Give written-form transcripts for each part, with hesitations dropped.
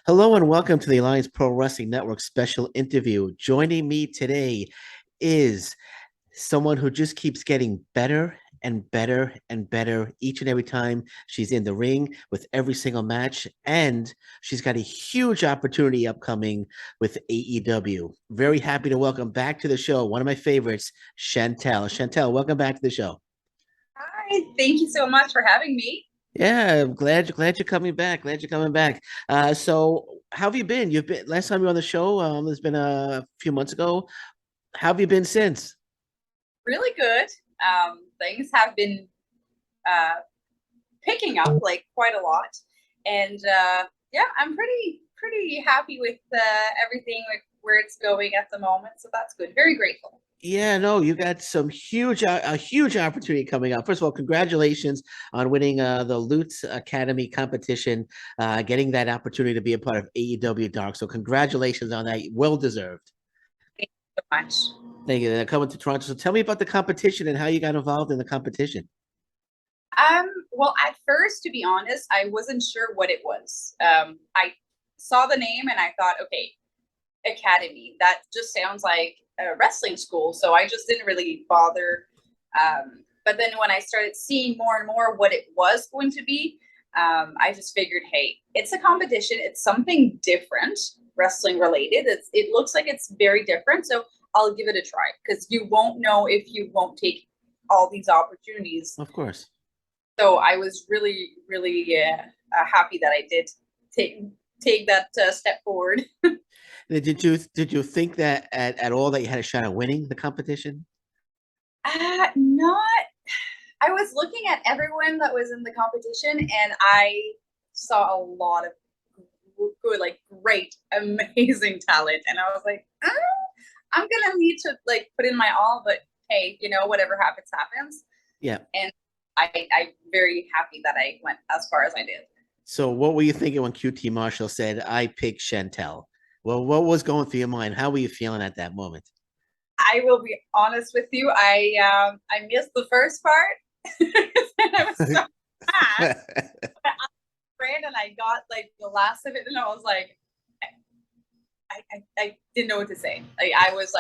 Hello and welcome to the Alliance Pro Wrestling Network special interview. Joining me today is someone who just keeps getting better and better and better each and every time she's in the ring with every single match. And she's got a huge opportunity upcoming with AEW. Very happy to welcome back to the show one of my favorites, Chantal. Chantal, welcome back to the show. Hi, thank you so much for having me. Yeah, I'm glad you're coming back. Glad you're coming back. So how have you been? You've been last time you were on the show, it's been a few months ago. How have you been since? Really good. Things have been uh, picking up like quite a lot, and yeah, I'm pretty happy with everything like where it's going at the moment. So that's good. Very grateful. Yeah, no, you got some a huge opportunity coming up. First of all, congratulations on winning the Lutz Academy competition, getting that opportunity to be a part of AEW Dark. So congratulations on that. Well deserved. Thank you so much. Thank you. Coming to Toronto. So tell me about the competition and how you got involved in the competition. Well, at first, to be honest, I wasn't sure what it was. I saw the name and I thought, okay, academy. That just sounds like a wrestling school. So I just didn't really bother. But then when I started seeing more and more what it was going to be, I just figured, hey, it's a competition. It's something different, wrestling related. It looks like it's very different. So I'll give it a try because you won't know if you won't take all these opportunities. Of course. So I was really happy that I did take that step forward. Did you think that at all that you had a shot at winning the competition? Not. I was looking at everyone that was in the competition, and I saw a lot of good, like great, amazing talent, and I was like, I'm gonna need to like put in my all, but hey, whatever happens, happens. Yeah. And I'm very happy that I went as far as I did. So what were you thinking when QT Marshall said, I picked Chantal? Well, what was going through your mind? How were you feeling at that moment? I will be honest with you. I missed the first part. And I was so mad. But I ran and I got like the last of it, and I was like, I didn't know what to say. Like I was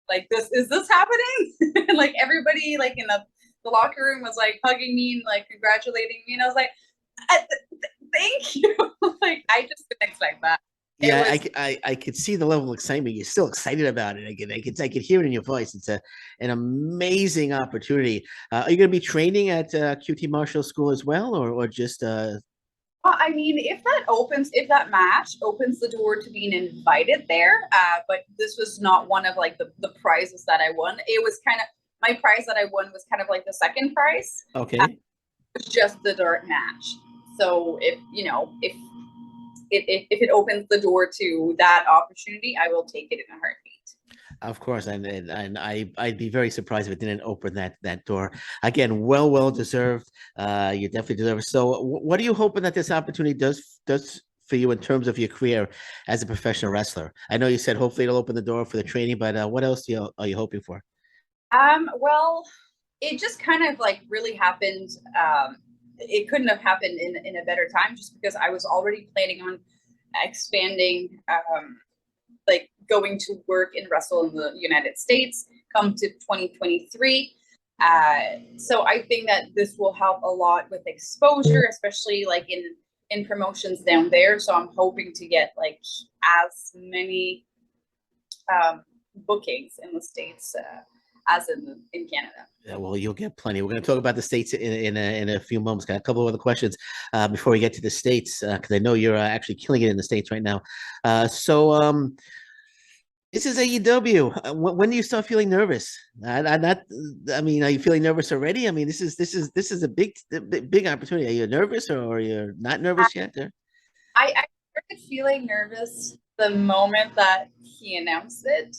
like this is this happening? And like everybody like in the locker room was like hugging me and like congratulating me, and I was like, thank you. Like I just didn't expect that. It Yeah, was I could see the level of excitement. You're still excited about it. I could hear it in your voice. It's an amazing opportunity. Are you going to be training at QT Marshall School as well, or just well, I mean, if that match opens the door to being invited there, but this was not one of like the prizes that I won. It was kind of my prize that I won was kind of like the second prize. okay? It was just the dark match. So if it opens the door to that opportunity, I will take it in a heartbeat. Of course, and I'd be very surprised if it didn't open that door again. Well deserved. You definitely deserve it. So, what are you hoping that this opportunity does for you in terms of your career as a professional wrestler? I know you said hopefully it'll open the door for the training, but what else are you hoping for? Well, it just kind of like really happened. It couldn't have happened in a better time, just because I was already planning on expanding, like going to work and wrestle in the United States come to 2023. So I think that this will help a lot with exposure, especially like in promotions down there. So I'm hoping to get like as many bookings in the States as in Canada. Yeah, well, you'll get plenty. We're going to talk about the states in a few moments. Got a couple of other questions before we get to the states because I know you're actually killing it in the states right now. So this is AEW. When do you start feeling nervous? Not. I mean, are you feeling nervous already? I mean, this is a big opportunity. Are you nervous or you're not nervous yet? Or? I started feeling nervous the moment that he announced it.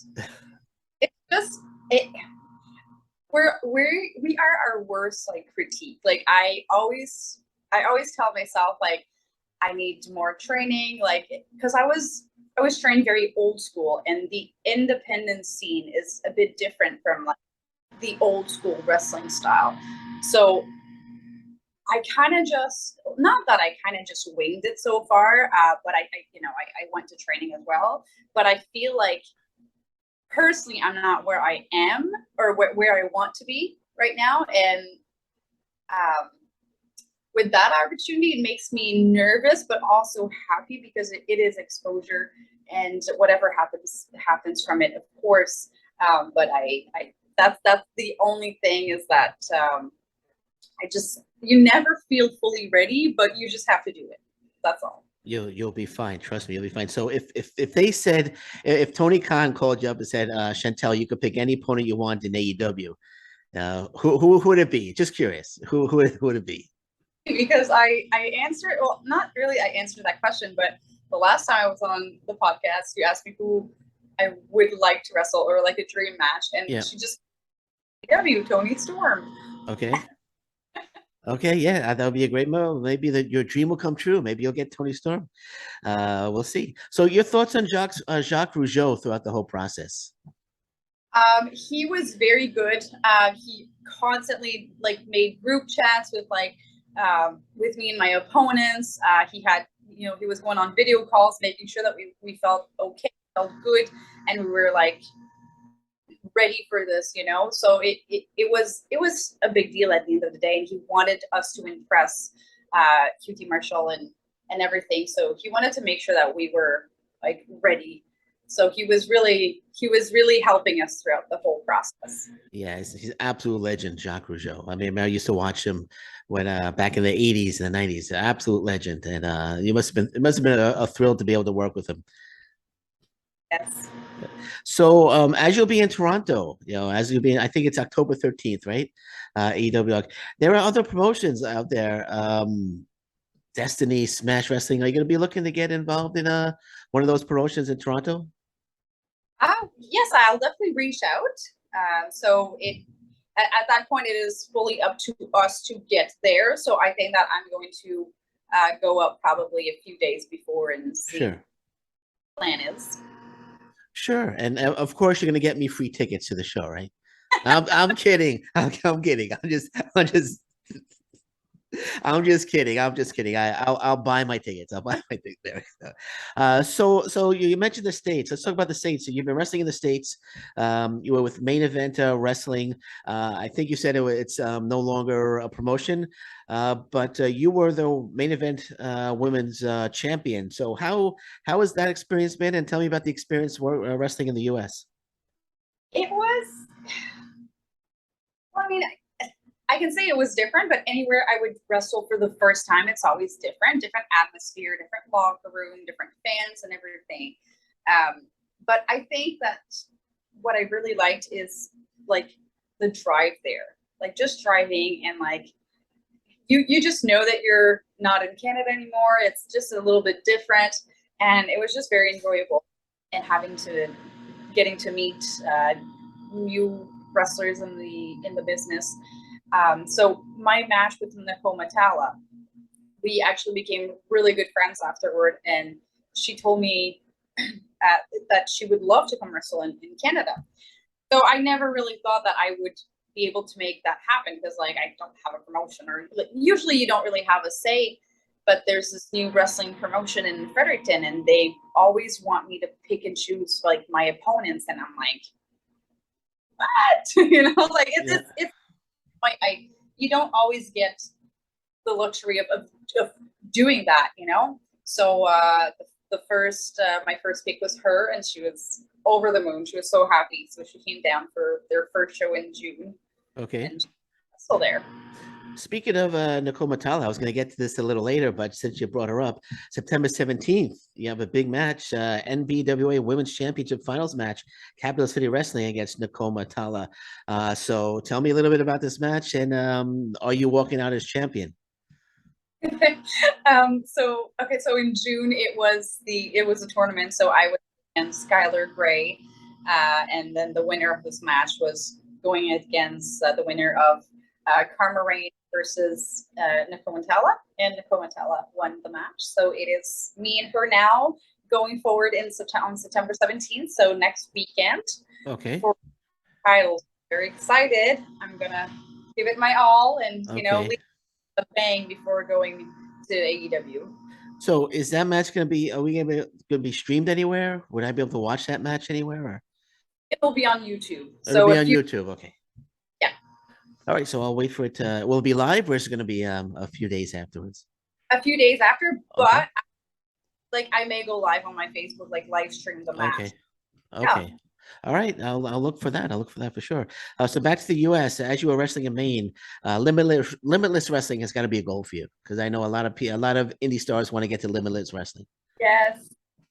It's just it. We are our worst like critique. Like I always tell myself like I need more training, like because I was trained very old school, and the independent scene is a bit different from like the old school wrestling style. So I kind of just, not that I kind of just winged it so far, but I went to training as well. But I feel like personally, I'm not where I am or where I want to be right now. And with that opportunity, it makes me nervous, but also happy because it is exposure, and whatever happens from it, of course. But that's the only thing is that you never feel fully ready, but you just have to do it. That's all. You'll be fine. Trust me, you'll be fine. So if they said, if Tony Khan called you up and said, Chantal, you could pick any opponent you want in AEW, who would it be? Just curious. Who would it be? Because I answered, well, not really I answered that question, but the last time I was on the podcast, you asked me who I would like to wrestle or like a dream match, and she just AEW Tony Storm. Okay. Okay, yeah, that would be a great move. Maybe your dream will come true. Maybe you'll get Tony Storm. We'll see. So, your thoughts on Jacques Rougeau throughout the whole process? He was very good. He constantly made group chats with with me and my opponents. He had, he was going on video calls, making sure that we felt okay, felt good, and we were ready for this, so it was a big deal at the end of the day, and he wanted us to impress QT Marshall and everything, so he wanted to make sure that we were ready. So he was really helping us throughout the whole process. Yeah, he's an absolute legend, Jacques Rougeau. I mean, I used to watch him when back in the 80s and the 90s. Absolute legend, and it must have been a thrill to be able to work with him. Yes. So as you'll be in Toronto, as you'll be, I think it's October 13th, right? AEW Dark. There are other promotions out there. Destiny, Smash Wrestling. Are you going to be looking to get involved in one of those promotions in Toronto? Yes, I'll definitely reach out. So at that point, it is fully up to us to get there. So I think that I'm going to go up probably a few days before and see what the plan is. Sure, and of course you're going to get me free tickets to the show, right? I'm kidding. I'm kidding. I'm just kidding. I'll buy my tickets. I'll buy my tickets there. So you mentioned the States. Let's talk about the States. So you've been wrestling in the States. You were with Main Event Wrestling. I think you said it's no longer a promotion, but you were the Main Event Women's Champion. So how has that experience been? And tell me about the experience wrestling in the U.S. It was, well, I mean, I can say it was different, but anywhere I would wrestle for the first time, it's always different atmosphere, different locker room, different fans and everything. But I think that what I really liked is the drive there, just driving and you just know that you're not in Canada anymore. It's just a little bit different. And it was just very enjoyable, and getting to meet new wrestlers in the business. So my match with Nbwa, we actually became really good friends afterward, and she told me that she would love to come wrestle in Canada. So I never really thought that I would be able to make that happen because I don't have a promotion, or usually you don't really have a say. But there's this new wrestling promotion in Fredericton, and they always want me to pick and choose my opponents, and I'm like, what? It's you don't always get the luxury of doing that, So the first my first pick was her, and she was over the moon. She was so happy. So she came down for their first show in June. Okay. And she's still there. Speaking of Nbwa, I was going to get to this a little later, but since you brought her up, September 17th, you have a big match, Nbwa Women's Championship Finals match, Capital City Wrestling against Nbwa. So tell me a little bit about this match, and are you walking out as champion? So in June it was a tournament, so I was against Skylar Gray, and then the winner of this match was going against the winner of Karma Rain versus Nbwa, and Nbwa won the match. So it is me and her now going forward on September 17th, so next weekend. Okay. For titles. Very excited. I'm gonna give it my all, and leave a bang before going to AEW. So is that match going to be? Are we going to be streamed anywhere? Would I be able to watch that match anywhere? Or It'll be on YouTube. it'll So be if on you, YouTube. Okay. yeah, All right. So I'll wait for it to. Will it be live, or is it going to be a few days afterwards? a few days after, but Okay. like I may go live on my Facebook, like live stream the match. Okay. Yeah. Okay. All right. I'll look for that. I'll look for that for sure. So back to the U.S. As you were wrestling in Maine, Limitless Wrestling has got to be a goal for you because I know a lot of indie stars want to get to Limitless Wrestling. Yes.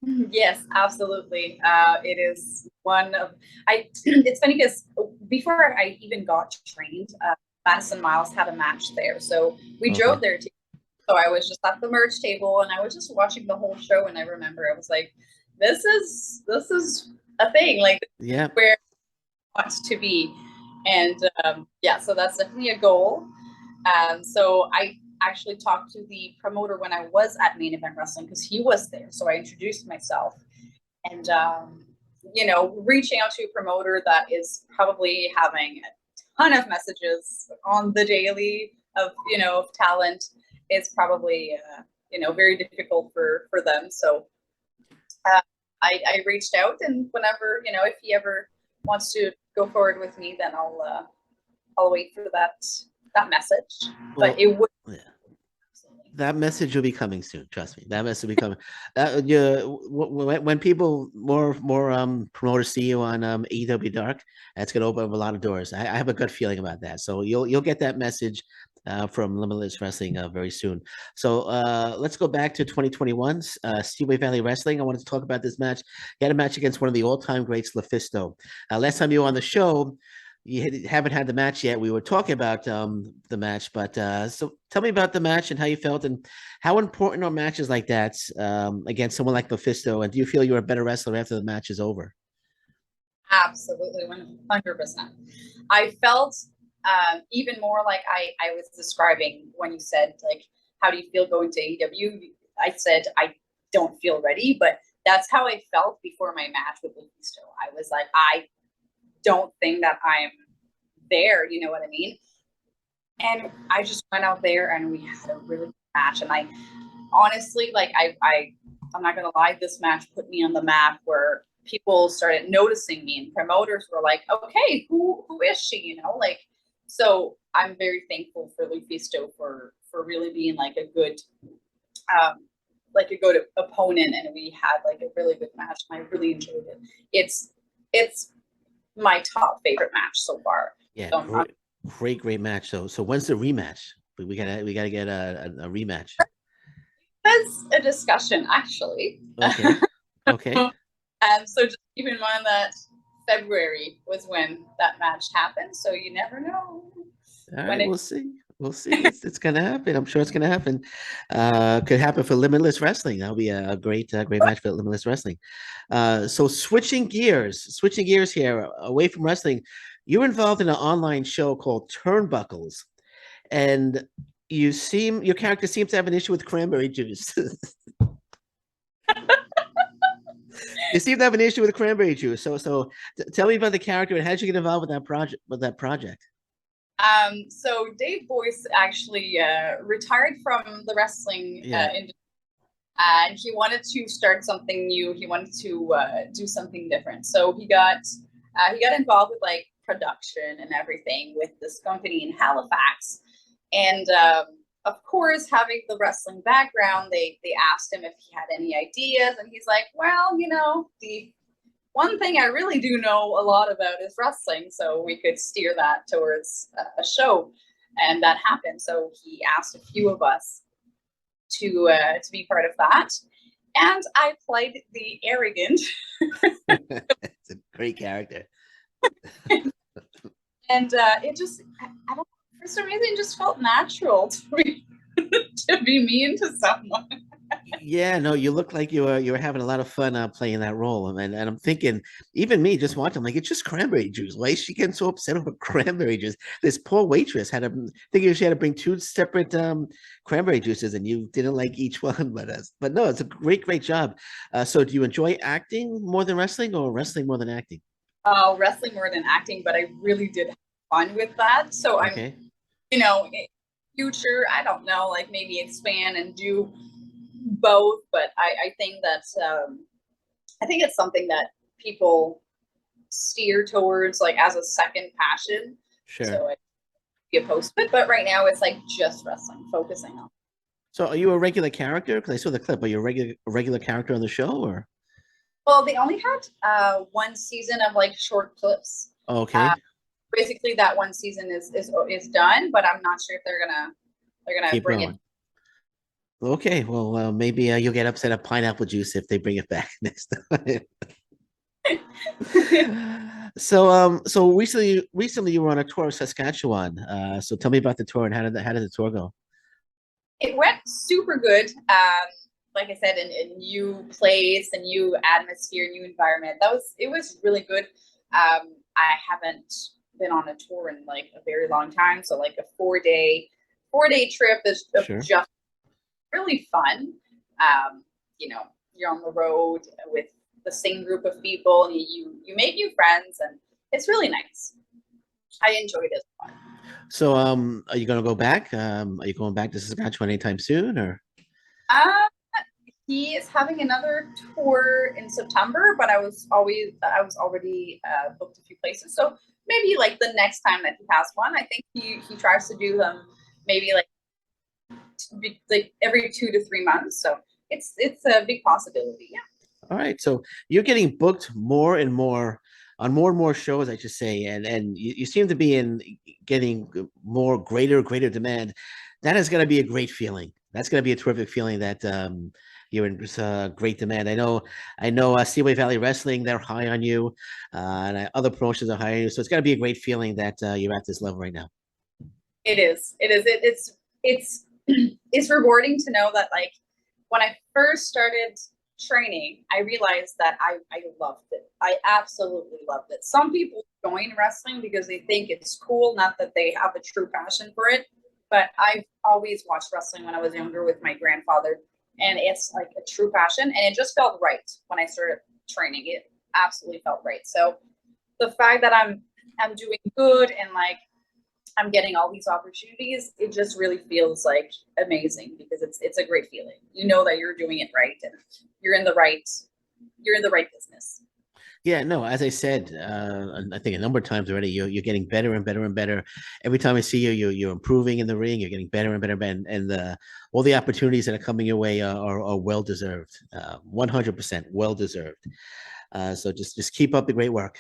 Yes, absolutely. It is one of it's funny because before I even got trained, Madison Miles had a match there. So we drove there too. So I was just at the merch table and I was just watching the whole show. And I remember I was like, this is a thing, like where I want to be. And so that's definitely a goal. So I actually talked to the promoter when I was at Main Event Wrestling because he was there. So I introduced myself and, reaching out to a promoter that is probably having a ton of messages on the daily of talent is probably, very difficult for them. So I reached out and whenever, if he ever wants to go forward with me, then I'll wait for that message. Well, but it would. Yeah. That message will be coming soon. Trust me. That message will be coming. When people more promoters see you on AEW Dark, that's going to open up a lot of doors. I have a good feeling about that. So you'll get that message from Limitless Wrestling very soon. So let's go back to 2021's Seaway Valley Wrestling. I wanted to talk about this match. You had a match against one of the all-time greats, Lufisto. Last time you were on the show, you haven't had the match yet. We were talking about the match, but so tell me about the match and how you felt and how important are matches like that against someone like Lufisto? And do you feel you're a better wrestler after the match is over? Absolutely, 100%. I felt even more like I was describing when you said, like, how do you feel going to AEW? I said, I don't feel ready, but that's how I felt before my match with Lufisto. I was like, I don't think that I'm there, you know what I mean? And I just went out there and we had a really good match. And I honestly, like, I'm not gonna lie, this match put me on the map where people started noticing me and promoters were like, okay, who is she? Like, so I'm very thankful for Lufisto for really being like a good opponent, and we had like a really good match and I really enjoyed it. It's my top favorite match so far. Yeah, So, great match. So when's the rematch? We gotta get a rematch. That's a discussion, actually. Okay. So just keep in mind that February was when that match happened. So you never know. All right, we'll see. It's gonna happen. I'm sure it's gonna happen. Could happen for Limitless Wrestling. That'll be a great match for Limitless Wrestling. So switching gears here away from wrestling, you're involved in an online show called Turnbuckles, and your character seems to have an issue with cranberry juice. You seem to have an issue with cranberry juice. So tell me about the character and how did you get involved with that project? So Dave Boyce actually retired from the wrestling industry, and he wanted to start something new. He wanted to do something different. So he got involved with like production and everything with this company in Halifax. And of course, having the wrestling background, they asked him if he had any ideas, and he's like, well, the one thing I really do know a lot about is wrestling, so we could steer that towards a show, and that happened. So he asked a few of us to be part of that, and I played the arrogant. It's a great character. And it just, I don't, for some reason, it just felt natural to be mean to someone. Yeah, no, you look like you were having a lot of fun playing that role, and I'm thinking, even me just watching, like, it's just cranberry juice. Why is she getting so upset over cranberry juice? This poor waitress had thinking she had to bring two separate cranberry juices, and you didn't like each one. But no, it's a great job. So, do you enjoy acting more than wrestling, or wrestling more than acting? Wrestling more than acting, but I really did have fun with that. So Okay. I'm, future, I don't know, like maybe expand and do both. But I think that's I think it's something that people steer towards like as a second passion. Sure. So I'd be opposed to it. But right now it's like just wrestling, focusing on. So are you a regular character? Because I saw the clip. Are you a regular character on the show, or? Well, they only had one season of like short clips. Okay. Basically, that one season is done, but I'm not sure if they're gonna Keep bring going. Okay. Well, maybe you'll get upset at pineapple juice if they bring it back next time. it. So recently you were on a tour of Saskatchewan. So tell me about the tour and how did the tour go? It went super good. Like I said, a new place, a new atmosphere, new environment. It was really good. I haven't been on a tour in like a very long time, so like a 4 day trip is Sure. just really fun. You know, you're on the road with the same group of people, and you make new friends, and it's really nice. I enjoyed it a lot. So are you gonna go back? Are you going back to Saskatchewan anytime soon, or? Um, he is having another tour in September, but I was already booked a few places. So maybe like the next time that he has one, I think he tries to do them maybe like every 2 to 3 months. So it's a big possibility. Yeah. All right. So you're getting booked more and more on more and more shows, I should say, and you seem to be in getting more greater demand. That is going to be a great feeling. That's going to be a terrific feeling that you're in great demand. I know. Seaway Valley Wrestling, they're high on you, and other promotions are high on you. So it's going to be a great feeling that you're at this level right now. It is. It is. It's it's rewarding to know that like when I first started training, I realized that I loved it. I absolutely loved it. Some people join wrestling because they think it's cool, not that they have a true passion for it. But I've always watched wrestling when I was younger with my grandfather, and it's like a true passion, and it just felt right when I started training. It absolutely felt right. So the fact that I'm doing good and like I'm getting all these opportunities, it just really feels like amazing because it's a great feeling. You know that you're doing it right and you're in the right business. Yeah, no, as I said, I think a number of times already, you're getting better and better and better. Every time I see you, you're improving in the ring. You're getting better and better, and all the opportunities that are coming your way are well deserved, 100% well deserved. So just keep up the great work.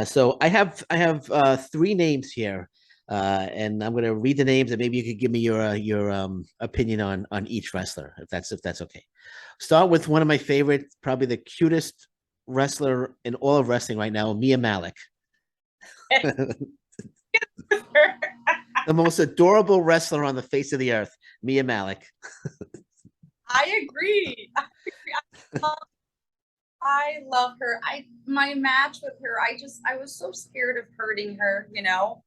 So I have three names here, and I'm going to read the names, and maybe you could give me your opinion on each wrestler, if that's okay. Start with one of my favorite, probably the cutest wrestler in all of wrestling right now, Mya Malek. The most adorable wrestler on the face of the earth, Mya Malek. I agree. I love her. My match with her, I was so scared of hurting her, you know.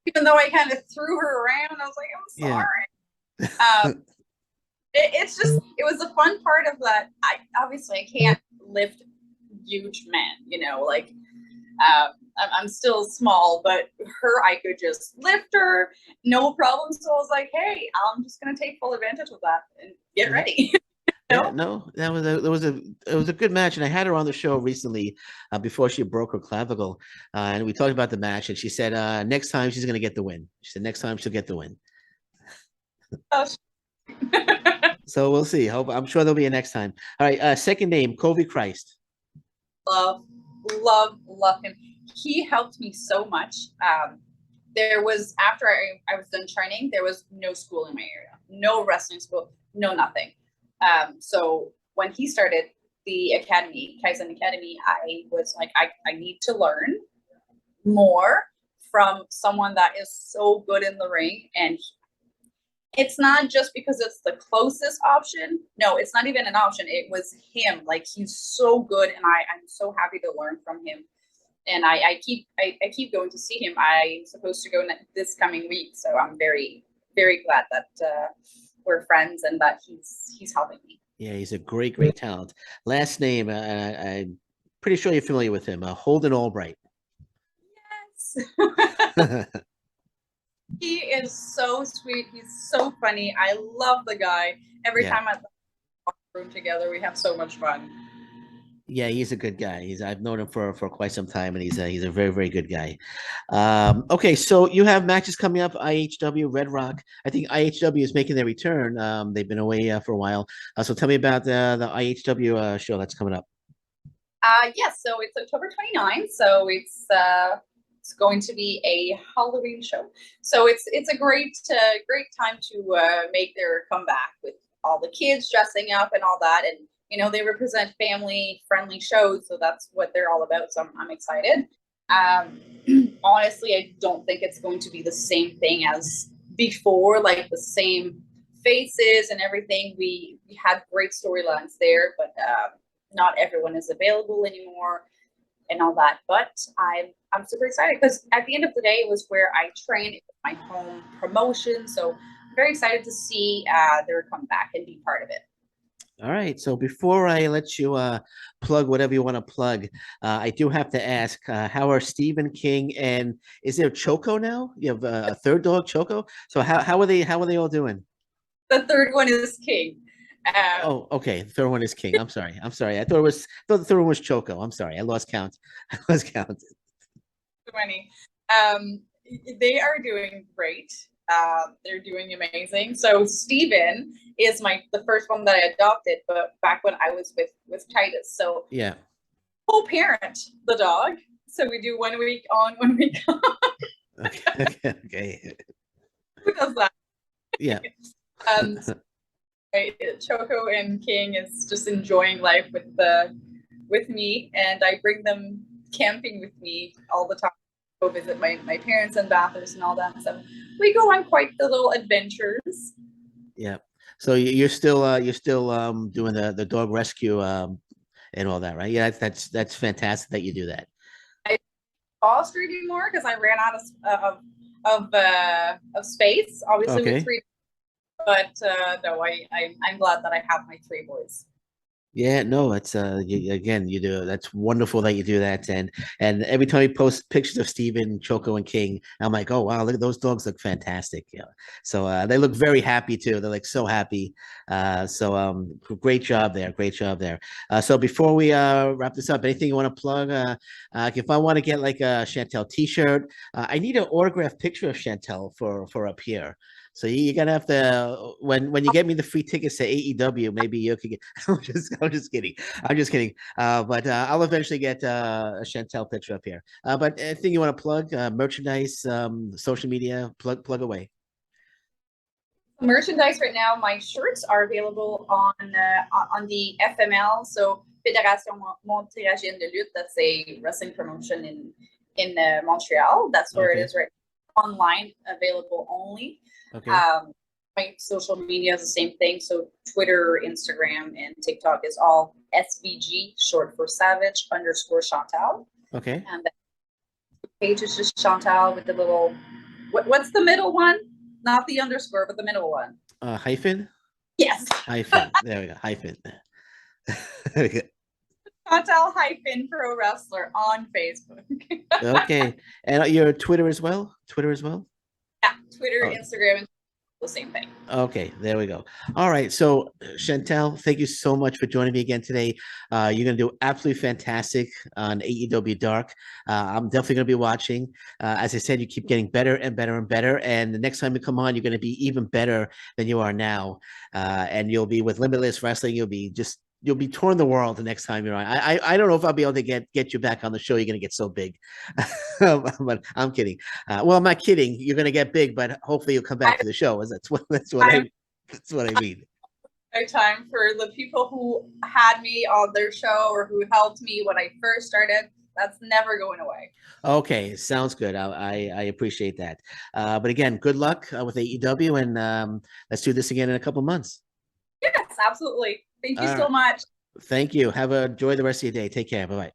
Even though I kind of threw her around, I was like, I'm Yeah. sorry. It's just it was a fun part of that. I obviously I can't lift huge men, you know, like I'm still small, but her I could just lift her, no problem. So I was like, hey, I'm just gonna take full advantage of that and get Yeah. ready. Yeah, no, it was a good match, and I had her on the show recently before she broke her clavicle, and we talked about the match, and she said next time she's going to get the win. She said next time she'll get the win. Oh, So we'll see. I'm sure there'll be a next time. All right, second name, Kobe Christ. love him. He helped me so much. There was after I was done training, there was no school in my area, no wrestling school, no nothing. So when he started the academy, Kaizen Academy, I was like, I need to learn more from someone that is so good in the ring. And it's not just because it's the closest option. No, it's not even an option. It was him. Like he's so good, and I'm so happy to learn from him. And I keep going to see him. I'm supposed to go this coming week, so I'm very glad that we're friends and that he's helping me. Yeah, he's a great talent. Last name, I'm pretty sure you're familiar with him, Holden Albright. Yes. He is so sweet. He's so funny. I love the guy. Every Yeah. time I room together, we have so much fun. Yeah, he's a good guy. I've known him for quite some time, and he's a very very good guy. Okay, so you have matches coming up. IHW Redrock. I think IHW is making their return. They've been away for a while. So tell me about the IHW show that's coming up. Yes, so it's October 29th. So it's going to be a Halloween show. So it's a great time to make their comeback with all the kids dressing up and all that. And they represent family friendly shows, so that's what they're all about. So I'm excited. Um, Honestly, I don't think it's going to be the same thing as before, like the same faces and everything. We had great storylines there, but not everyone is available anymore and all that. But I'm super excited because at the end of the day, it was where I trained. It was my home promotion, so I'm very excited to see their comeback and be part of it. All right. So before I let you plug whatever you want to plug, I do have to ask, how are Stephen King and is there Choco now? You have a third dog, Choco. So how are they all doing? The third one is King. Oh, okay. The third one is King. I'm sorry. I'm sorry. I thought the third one was Choco. I'm sorry. I lost count. I lost count. 20. They are doing great. They're doing amazing. So Steven is the first one that I adopted, but back when I was with Titus. So Yeah. co-parent the dog. So we do 1 week on, 1 week off. Okay. Okay. Who does that? Yeah. So, Choco and King is just enjoying life with me, and I bring them camping with me all the time. Go visit my parents in Bathurst and all that. So we go on quite the little adventures. Yeah. So you're still doing the dog rescue and all that, right? Yeah, that's fantastic that you do that. I fall street anymore because I ran out of space. Obviously with Okay. three, but no, I'm glad that I have my three boys. Yeah, no, it's again, you do that's wonderful that you do that. And every time you post pictures of Steven, Choco, and King, I'm like, oh wow, look, those dogs look fantastic. Yeah. So they look very happy too. They're like so happy. So great job there. Great job there. So before we wrap this up, anything you want to plug? If I want to get like a Chantal t-shirt, I need an autographed picture of Chantal for up here. So you're gonna have to when you get me the free tickets to AEW, maybe you could get. I'm just kidding. I'm just kidding. But I'll eventually get a Chantel picture up here. But anything you want to plug? Merchandise, social media, plug away. Merchandise right now, my shirts are available on the FML, so Fédération Montérégienne de Lutte. That's a wrestling promotion in Montreal. That's where it is right now. Online, available only. Okay. My social media is the same thing. So Twitter, Instagram, and TikTok is all SVG, short for Savage _ Chantal. Okay. And the page is just Chantal with the little. What's the middle one? Not the underscore, but the middle one. Hyphen? Yes. Hyphen. There we go. Hyphen. There we go. Chantal hyphen pro wrestler on Facebook. Okay. And your Twitter as well? Twitter as well? Yeah, Twitter, Instagram, and the same thing. Okay, there we go. All right. So, Chantal, thank you so much for joining me again today. You're going to do absolutely fantastic on AEW Dark. I'm definitely going to be watching. As I said, you keep getting better and better and better. And the next time you come on, you're going to be even better than you are now. And you'll be with Limitless Wrestling. You'll be touring the world the next time you're on. I don't know if I'll be able to get you back on the show. You're going to get so big. But I'm kidding. Well, I'm not kidding. You're going to get big, but hopefully you'll come back to the show. That's what I mean. Time for the people who had me on their show or who helped me when I first started. That's never going away. Okay, sounds good. I appreciate that. But again, good luck with AEW, and let's do this again in a couple months. Yes, absolutely. Thank you so much. Thank you. Enjoy the rest of your day. Take care. Bye bye.